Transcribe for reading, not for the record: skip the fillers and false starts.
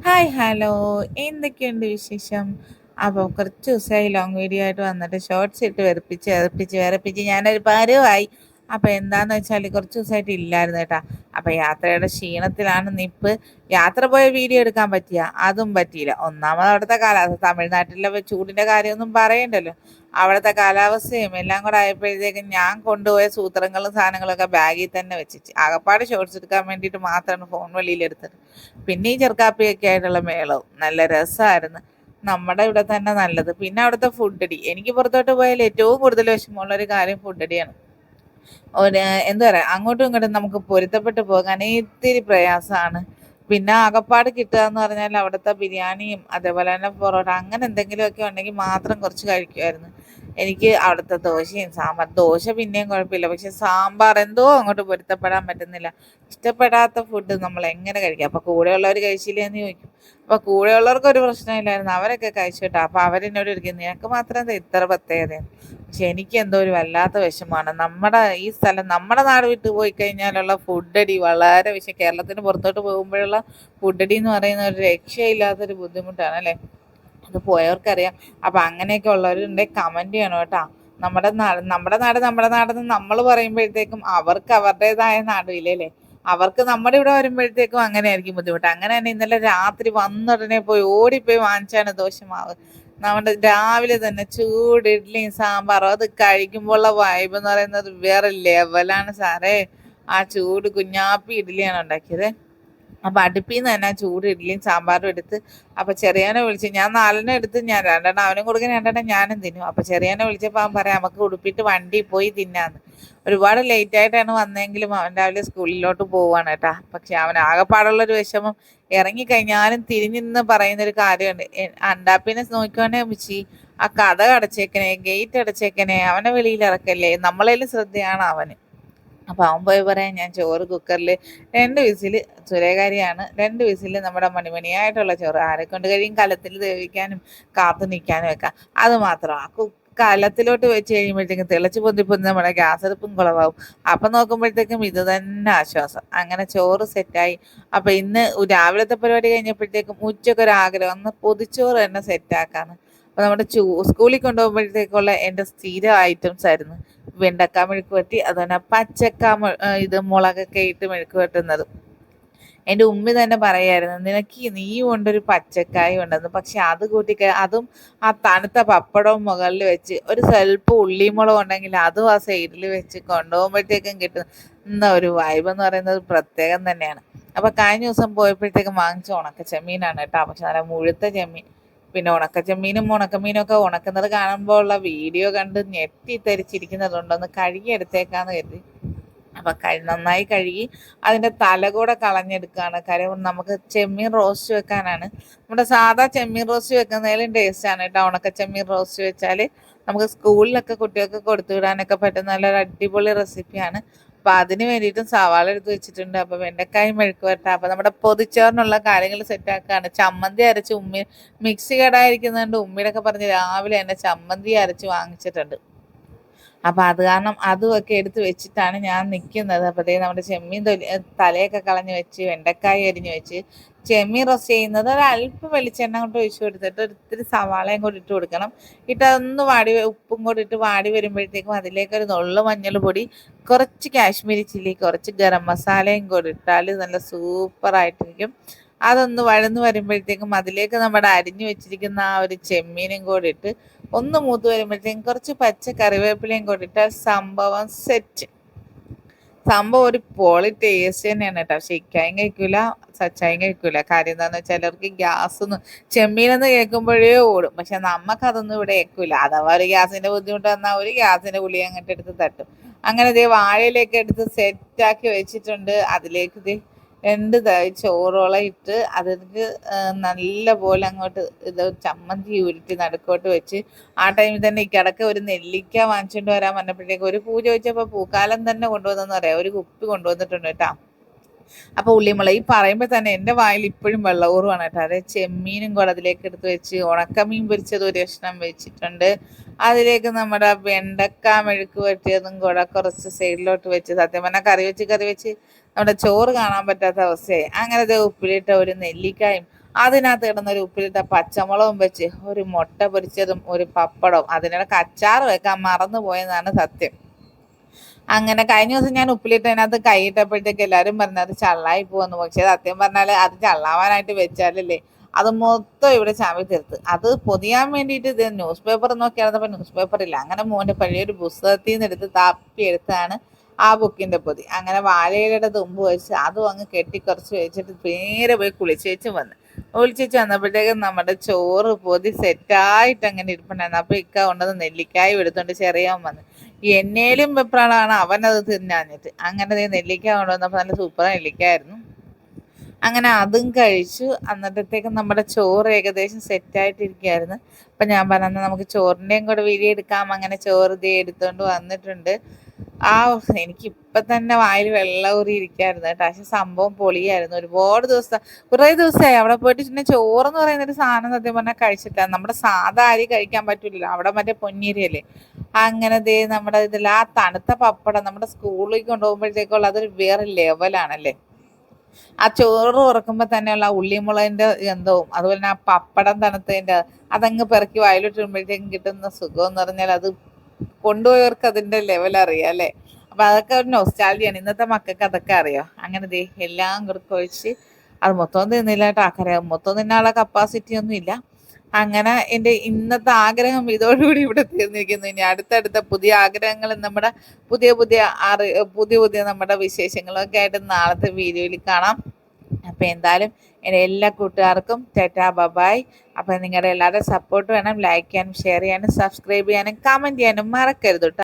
Hi hello, എന്തൊക്കെയുണ്ട് വിശേഷം? അപ്പോൾ കുറച്ച് ദിവസമായി ലോങ് വീഡിയോ ആയിട്ട് വന്നിട്ട് ഷോർട്സ് ഇട്ട് വെറുപ്പിച്ച് ഞാനൊരു പരുവായി. അപ്പോൾ എന്താന്ന് വെച്ചാൽ കുറച്ച് ദിവസമായിട്ട് ഇല്ലായിരുന്നു കേട്ടാ. അപ്പോൾ യാത്രയുടെ ക്ഷീണത്തിലാണ് നിപ്പ്. യാത്ര പോയ വീഡിയോ എടുക്കാൻ പറ്റിയ അതും പറ്റിയില്ല. ഒന്നാമത് അവിടുത്തെ കാലാവസ്ഥ, തമിഴ്നാട്ടിലെ ചൂടിൻ്റെ കാര്യമൊന്നും പറയണ്ടല്ലോ. അവിടുത്തെ കാലാവസ്ഥയും എല്ലാം കൂടെ ആയപ്പോഴത്തേക്കും ഞാൻ കൊണ്ടുപോയ സൂത്രങ്ങളും സാധനങ്ങളൊക്കെ ബാഗിൽ തന്നെ വെച്ചിട്ട് ആകപ്പാട് ഷോർട്സ് എടുക്കാൻ വേണ്ടിയിട്ട് മാത്രമാണ് ഫോൺ വെളിയിലെടുത്തത്. പിന്നെ ഈ ചെറുക്കാപ്പിയൊക്കെ ആയിട്ടുള്ള മേളവും നല്ല രസമായിരുന്നു. നമ്മുടെ ഇവിടെ തന്നെ നല്ലത്. പിന്നെ അവിടുത്തെ ഫുഡടി, എനിക്ക് പുറത്തോട്ട് പോയാൽ ഏറ്റവും കൂടുതൽ വിഷമമുള്ള ഒരു കാര്യം ഫുഡടിയാണ്. ഒരു എന്താ പറയാ, അങ്ങോട്ടും ഇങ്ങോട്ടും നമുക്ക് പൊരുത്തപ്പെട്ട് പോകാൻ ഇത്തിരി പ്രയാസമാണ്. പിന്നെ ആകപ്പാട് കിട്ടുക എന്ന് പറഞ്ഞാൽ അവിടുത്തെ ബിരിയാണിയും അതേപോലെ തന്നെ പൊറോട്ട അങ്ങനെ എന്തെങ്കിലുമൊക്കെ ഉണ്ടെങ്കിൽ മാത്രം കുറച്ച് കഴിക്കുമായിരുന്നു. എനിക്ക് അവിടുത്തെ ദോശയും സാമ്പാർ, ദോശ പിന്നെയും കുഴപ്പമില്ല, പക്ഷെ സാമ്പാർ എന്തോ അങ്ങോട്ട് പൊരുത്തപ്പെടാൻ പറ്റുന്നില്ല. ഇഷ്ടപ്പെടാത്ത ഫുഡ് നമ്മൾ എങ്ങനെ കഴിക്കാം? അപ്പോൾ കൂടെയുള്ളവർ കഴിച്ചില്ലേ എന്ന് ചോദിക്കും. അപ്പോൾ കൂടെയുള്ളവർക്ക് ഒരു പ്രശ്നമില്ലായിരുന്നു, അവരൊക്കെ കഴിച്ചു കേട്ടോ. അപ്പോൾ അവരെന്നോട് ഇരിക്കും, നിനക്ക് മാത്രം എന്താ ഇത്ര പ്രത്യേകത? പക്ഷെ എനിക്ക് എന്തോ ഒരു വല്ലാത്ത വിഷമമാണ്. നമ്മുടെ ഈ സ്ഥലം, നമ്മുടെ നാട് വിട്ട് പോയി കഴിഞ്ഞാലുള്ള ഫുഡടി വളരെ കേരളത്തിന് പുറത്തോട്ട് പോകുമ്പോഴുള്ള ഫുഡടി എന്ന് പറയുന്ന ഒരു രക്ഷയില്ലാത്തൊരു ബുദ്ധിമുട്ടാണ് അല്ലേ. അത് പോയവർക്കറിയാം. അപ്പം അങ്ങനെയൊക്കെ ഉള്ളവരുണ്ടെങ്കിൽ കമൻറ്റ് ചെയ്യണം കേട്ടോ. നമ്മുടെ നാടെന്ന് നമ്മൾ പറയുമ്പോഴത്തേക്കും അവർക്ക് അവരുടേതായ നാടുമില്ലേ അല്ലേ. അവർക്ക് നമ്മുടെ ഇവിടെ വരുമ്പോഴത്തേക്കും അങ്ങനെ ആയിരിക്കും ബുദ്ധിമുട്ട്. അങ്ങനെ തന്നെ ഇന്നലെ രാത്രി വന്നുടനെ പോയി ഓടിപ്പോയി വാങ്ങിച്ചാണ് ദോശമാവ്. നമ്മുടെ രാവിലെ തന്നെ ചൂട് ഇഡ്ഡലിയും സാമ്പാറും അത് കഴിക്കുമ്പോഴുള്ള വൈബ് എന്ന് പറയുന്നത് വേറെ ലെവലാണ് സാറേ. ആ ചൂട് കുഞ്ഞാപ്പി ഇഡ്ഡലിയാണ് ഉണ്ടാക്കിയത്. അപ്പം അടുപ്പിൽ നിന്ന് തന്നെ ചൂട് ഇഡ്ഡലിയും സാമ്പാറും എടുത്ത് അപ്പം ചെറിയാനെ വിളിച്ച്, ഞാൻ 4 എടുത്ത് ഞാൻ 2 അവനും കൊടുക്കാൻ 2 ഞാനും തിന്നും. അപ്പം ചെറിയാനെ വിളിച്ചപ്പോൾ അവൻ പറയാം നമുക്ക് ഉടുപ്പിട്ട് വണ്ടി പോയി തിന്നാന്ന്. ഒരുപാട് ലേറ്റ് ആയിട്ടാണ് വന്നെങ്കിലും അവൻ രാവിലെ സ്കൂളിലോട്ട് പോവാണ് കേട്ടാ. പക്ഷെ അവൻ ആകെപ്പാടുള്ളൊരു വിഷമം, ഇറങ്ങിക്കഴിഞ്ഞാലും തിരിഞ്ഞിന്ന് പറയുന്നൊരു കാര്യമുണ്ട്. അണ്ടാപ്പിനെ നോക്കുവാണേ അമ്മച്ചി, ആ കഥ അടച്ചേക്കണേ, ഗേറ്റ് അടച്ചേക്കണേ, അവനെ വെളിയിൽ ഇറക്കല്ലേ, നമ്മളേലും ശ്രദ്ധയാണ് അവന്. അപ്പം അവൻ പോയി പറയാം, ഞാൻ ചോറ് കുക്കറിൽ 2 വിസിൽ, സുരേഖാരിയാണ്, 2 വിസിൽ നമ്മുടെ മണിമണിയായിട്ടുള്ള ചോറ് ആരെക്കൊണ്ട് കഴിയും കലത്തിൽ വേവിക്കാനും കാത്തു നിൽക്കാനും വെക്കാം. അത് മാത്രമാണ് കലത്തിലോട്ട് വെച്ച് കഴിയുമ്പോഴത്തേക്കും തിളച്ച് പൊന്തി നമ്മുടെ ഗ്യാസ് അടുപ്പും കുളവാകും. അപ്പം നോക്കുമ്പോഴത്തേക്കും ഇത് തന്നെ ആശ്വാസം. അങ്ങനെ ചോറ് സെറ്റായി. അപ്പം ഇന്ന് രാവിലത്തെ പരിപാടി കഴിഞ്ഞപ്പോഴത്തേക്കും ഉച്ചക്കൊരാഗ്രഹം ഒന്ന് പൊതിച്ചോറ് തന്നെ സെറ്റാക്കാന്ന്. അപ്പം നമ്മുടെ സ്കൂളിൽ കൊണ്ടുപോകുമ്പോഴത്തേക്കുള്ള എൻ്റെ സ്ഥിരം ഐറ്റംസ് ആയിരുന്നു വെണ്ടക്ക മെഴുക്ക് വരട്ടി, അതുപോലെ ഇത് മുളകൊക്കെ ഇട്ട് മെഴുക്ക് വരട്ടുന്നത്. എൻ്റെ ഉമ്മി തന്നെ പറയായിരുന്നു, നിനക്ക് നീയും ഉണ്ടൊരു പച്ചക്കായ ഉണ്ടെന്ന്. പക്ഷെ അത് അതും ആ തണുത്ത പപ്പടവും മുകളിൽ വെച്ച് ഒരു സ്വല്പം ഉള്ളിമുളക് ഉണ്ടെങ്കിൽ അതും ആ സൈഡിൽ വെച്ച് കൊണ്ടുപോകുമ്പോഴത്തേക്കും കിട്ടുന്ന ഒരു വൈബ് എന്ന് പറയുന്നത് പ്രത്യേകം തന്നെയാണ്. അപ്പം കഴിഞ്ഞ ദിവസം പോയപ്പോഴത്തേക്കും വാങ്ങിച്ച ഉണക്ക ചെമ്മീനാണ് കേട്ടോ. പക്ഷെ നല്ല മുഴുത്ത ചെമ്മീൻ. പിന്നെ ഉണക്കമീനും ഒക്കെ ഉണക്കുന്നത് കാണുമ്പോൾ ഉള്ള വീഡിയോ കണ്ട് ഞെട്ടിത്തരിച്ചിരിക്കുന്നതുണ്ടൊന്ന് കഴുകിയെടുത്തേക്കാന്ന് കരുതി. അപ്പം നന്നായി കഴുകി അതിൻ്റെ തല കൂടെ കളഞ്ഞെടുക്കുകയാണ്. കാര്യം നമുക്ക് ചെമ്മീൻ റോസ്റ്റ് വെക്കാനാണ്. നമ്മുടെ സാധാ ചെമ്മീൻ റോസ്റ്റ് വെക്കുന്നതിലും ടേസ്റ്റാണ് കേട്ടോ ഉണക്ക ചെമ്മീൻ റോസ്റ്റ് വെച്ചാൽ. നമുക്ക് സ്കൂളിലൊക്കെ കുട്ടികൾക്ക് കൊടുത്തു വിടാനൊക്കെ പറ്റുന്ന നല്ലൊരു അടിപൊളി റെസിപ്പിയാണ്. അപ്പം അതിന് വേണ്ടിയിട്ടും സവാള എടുത്ത് വെച്ചിട്ടുണ്ട്. അപ്പം വെണ്ടക്കായും മെഴുക്ക് വരട്ട. അപ്പം നമ്മുടെ പൊതിച്ചോറിനുള്ള കാര്യങ്ങൾ സെറ്റാക്കുകയാണ്. ചമ്മന്തി അരച്ച് മിക്സി കേടായിരിക്കുന്നതുകൊണ്ട് ഉമ്മിയൊക്കെ പറഞ്ഞ് രാവിലെ തന്നെ ചമ്മന്തി അരച്ച് വാങ്ങിച്ചിട്ടുണ്ട്. അപ്പം അത് കാരണം അതുമൊക്കെ എടുത്ത് വെച്ചിട്ടാണ് ഞാൻ നിൽക്കുന്നത്. അപ്പോഴത്തേക്കും നമ്മുടെ ചെമ്മീൻ തലയൊക്കെ കളഞ്ഞ് വെച്ച് വെണ്ടക്കായ അരിഞ്ഞ് വെച്ച് ചെമ്മീൻ റോസ്റ്റ് ചെയ്യുന്നത് ഒരല്പം വെളിച്ചെണ്ണ കൊണ്ട് ഒഴിച്ച് കൊടുത്തിട്ട് ഒരിത്തിരി സവാളയും കൂടി ഇട്ട് കൊടുക്കണം. അതൊന്ന് ഉപ്പും കൂടി ഇട്ട് വാടി വരുമ്പോഴത്തേക്കും അതിലേക്കൊരു നുള്ളു മഞ്ഞൾ പൊടി, കുറച്ച് കാശ്മീരി ചില്ലി, കുറച്ച് ഗരം മസാലയും കൂടി ഇട്ടാൽ നല്ല സൂപ്പറായിട്ടിരിക്കും. അതൊന്ന് വഴന്ന് വരുമ്പോഴത്തേക്കും അതിലേക്ക് നമ്മുടെ അരിഞ്ഞു വെച്ചിരിക്കുന്ന ആ ഒരു ചെമ്മീനും കൂടി ഇട്ട് ഒന്ന് മൂത്ത് വരുമ്പോഴത്തേക്കും കുറച്ച് പച്ച കറിവേപ്പിലയും കൂടിയിട്ടാൽ സംഭവം സെറ്റ്. സംഭവം ഒരു പൊളി ടേസ്റ്റ് തന്നെയാണ് കേട്ടോ. പക്ഷെ ഇക്കായും കഴിക്കൂല, സച്ചായും കഴിക്കൂല. കാര്യം എന്താണെന്ന് വെച്ചാൽ ചിലർക്ക് ഗ്യാസൊന്നും ചെമ്മീനെന്ന് കേൾക്കുമ്പോഴേ ഓടും. പക്ഷെ നമുക്കതൊന്നും ഇവിടെ ഏൽക്കൂല. അഥവാ ഒരു ഗ്യാസിൻ്റെ ബുദ്ധിമുട്ട് വന്നാൽ ഒരു ഗ്യാസിൻ്റെ ഗുളി അങ്ങോട്ട് എടുത്ത് തട്ടും. അങ്ങനെ വാഴയിലേക്ക് എടുത്ത് സെറ്റാക്കി വെച്ചിട്ടുണ്ട്. അതിലേക്ക് 2 ചോറോളം ഇട്ട് അതിലേക്ക് നല്ല പോലെ അങ്ങോട്ട് ചമ്മന്തി ഉരുട്ടി നടുക്കോട്ട് വെച്ച് ആ ടൈമിൽ തന്നെ ഇടയ്ക്ക് ഒരു നെല്ലിക്ക വാങ്ങിച്ചുകൊണ്ട് വരാൻ പറഞ്ഞപ്പോഴത്തേക്ക് ഒരു പൂ ചോദിച്ചപ്പോൾ പൂക്കാലം തന്നെ കൊണ്ടുവന്നെന്ന് പറയാം. ഒരു കുപ്പി കൊണ്ടുവന്നിട്ടുണ്ട് കേട്ടോ. അപ്പോൾ ഉള്ളിമുളക് ഈ പറയുമ്പോൾ തന്നെ എൻ്റെ വായിൽ ഇപ്പോഴും വെള്ളൂറുമാണ് കേട്ടോ. അതായത് ചെമ്മീനും കൂടെ അതിലേക്ക് എടുത്ത് വെച്ച് ഉണക്കമീൻ പൊരിച്ചത് ഒരു കഷ്ണം വെച്ചിട്ടുണ്ട്. അതിലേക്ക് നമ്മുടെ വെണ്ടക്ക മെഴുക്ക് വരട്ടിയതും കൂടെ കുറച്ച് സൈഡിലോട്ട് വെച്ച്, സത്യം പറഞ്ഞാൽ കറി വെച്ച് നമ്മുടെ ചോറ് കാണാൻ പറ്റാത്ത അവസ്ഥയായി. അങ്ങനെ ദേ ഉപ്പിലിട്ട ഒരു നെല്ലിക്കായും അതിനകത്ത് കിടന്നൊരു ഉപ്പിലിട്ട പച്ചമുളകും വെച്ച് ഒരു മുട്ട പൊരിച്ചതും ഒരു പപ്പടവും അതിനിടയ്ക്ക് അച്ചാർ വെക്കാൻ മറന്നു പോയെന്നാണ് സത്യം. അങ്ങനെ കഴിഞ്ഞ ദിവസം ഞാൻ ഉപ്പിലിട്ടതിനകത്ത് കൈയിട്ടപ്പോഴത്തേക്ക് എല്ലാവരും പറഞ്ഞത് അത് ചള്ളായി പോവെന്ന്. പക്ഷേ സത്യം പറഞ്ഞാൽ അത് ചള്ളാവാനായിട്ട് വെച്ചാലല്ലേ അത് മൊത്തം ഇവിടെ ചാവി തീർത്ത്. അത് പൊതിയാൻ വേണ്ടിയിട്ട് ഇത് ന്യൂസ് പേപ്പർ നോക്കിയായിരുന്നപ്പോൾ ന്യൂസ് പേപ്പർ ഇല്ല. അങ്ങനെ മോൻ്റെ പഴയൊരു പുസ്തകത്തിൽ നിന്ന് എടുത്ത് തപ്പി എടുത്താണ് ആ ബുക്കിൻ്റെ പൊതി. അങ്ങനെ വാഴയിലയുടെ തുമ്പ് വെച്ച് അതും അങ്ങ് കെട്ടിക്കുറച്ച് വെച്ചിട്ട് നേരെ പോയി കുളിച്ചേച്ച് വന്ന്. കുളിച്ചേച്ച് വന്നപ്പോഴത്തേക്കും നമ്മുടെ ചോറ് പൊതി സെറ്റായിട്ട് അങ്ങനെ ഇരിപ്പുണ്ടായിരുന്നു. അപ്പോൾ ഇക്ക കൊണ്ടത് നെല്ലിക്കായും എടുത്തുകൊണ്ട് ചെറിയാൻ വന്ന്. എന്നേലും വെപ്രാളാണ് അവനത് തിന്നാഞ്ഞിട്ട്. അങ്ങനെ നെല്ലിക്ക കൊണ്ടുവന്നപ്പോൾ നല്ല സൂപ്പർ നെല്ലിക്കായിരുന്നു. അങ്ങനെ അതും കഴിച്ചു. അന്നത്തേക്കും നമ്മുടെ ചോറ് ഏകദേശം സെറ്റായിട്ടിരിക്കുകയായിരുന്നു. അപ്പം ഞാൻ പറഞ്ഞു നമുക്ക് ചോറിൻ്റെയും കൂടെ വീഡിയോ എടുക്കാം. അങ്ങനെ ചോറ് ദേ എടുത്തുകൊണ്ട് വന്നിട്ടുണ്ട്. ആ എനിക്കിപ്പം തന്നെ വായിൽ വെള്ളം ഊറി ഇരിക്കുകയായിരുന്നു കേട്ടോ. പക്ഷെ സംഭവം പൊളിയായിരുന്നു. ഒരുപാട് കുറേ ദിവസമായി അവിടെ പോയിട്ട് പിന്നെ ചോറെന്ന് പറയുന്നൊരു സാധനം സത്യം പറഞ്ഞാൽ കഴിച്ചിട്ടാണ്. നമ്മുടെ സാധാ അരി കഴിക്കാൻ പറ്റില്ലല്ലോ, അവിടെ മറ്റേ പൊന്നിരിയല്ലേ. അങ്ങനെ ദേ നമ്മുടെ ഇതിൽ ആ തണുത്ത പപ്പടം നമ്മുടെ സ്കൂളിലേക്ക് കൊണ്ടുപോകുമ്പോഴത്തേക്കുള്ള അതൊരു വേറെ ലെവലാണല്ലേ. ആ ചോറ് ഉറക്കുമ്പോൾ തന്നെയുള്ള ആ ഉള്ളിമുളകിൻ്റെ ഗന്ധവും അതുപോലെ തന്നെ ആ പപ്പടം തണുത്തതിൻ്റെ അതങ്ങ് പെറുക്കി വായിലിട്ടുമ്പോഴത്തേക്കും കിട്ടുന്ന സുഖം എന്ന് പറഞ്ഞാൽ അത് കൊണ്ടുപോയവർക്ക് അതിൻ്റെ ലെവൽ അറിയാം അല്ലേ. അപ്പം അതൊക്കെ ഒരു നൊസ്റ്റാൾജിയാണ്. ഇന്നത്തെ മക്കൾക്ക് അതൊക്കെ അറിയാം. അങ്ങനെ ദേ എല്ലാം കൂടെ കുഴച്ച് അത് മൊത്തം തിന്നില്ല കേട്ടോ. ആക്കറിയാം മൊത്തം തിന്നാനുള്ള കപ്പാസിറ്റി ഒന്നും ഇല്ല. അങ്ങനെ എൻ്റെ ഇന്നത്തെ ആഗ്രഹം ഇതോടുകൂടി ഇവിടെ തീർന്നിരിക്കുന്നു. ഇനി അടുത്തടുത്ത പുതിയ ആഗ്രഹങ്ങൾ നമ്മുടെ പുതിയ പുതിയ പുതിയ പുതിയ നമ്മുടെ വിശേഷങ്ങളൊക്കെ ആയിട്ട് നാളത്തെ വീഡിയോയിൽ കാണാം. അപ്പം എന്തായാലും എൻ്റെ എല്ലാ കൂട്ടുകാർക്കും ടാറ്റാ ബബായ്. അപ്പം നിങ്ങളുടെ എല്ലാവരുടെയും സപ്പോർട്ട് വേണം. ലൈക്ക് ചെയ്യാനും ഷെയർ ചെയ്യാനും സബ്സ്ക്രൈബ് ചെയ്യാനും കമൻറ്റ് ചെയ്യാനും മറക്കരുത് കേട്ടോ.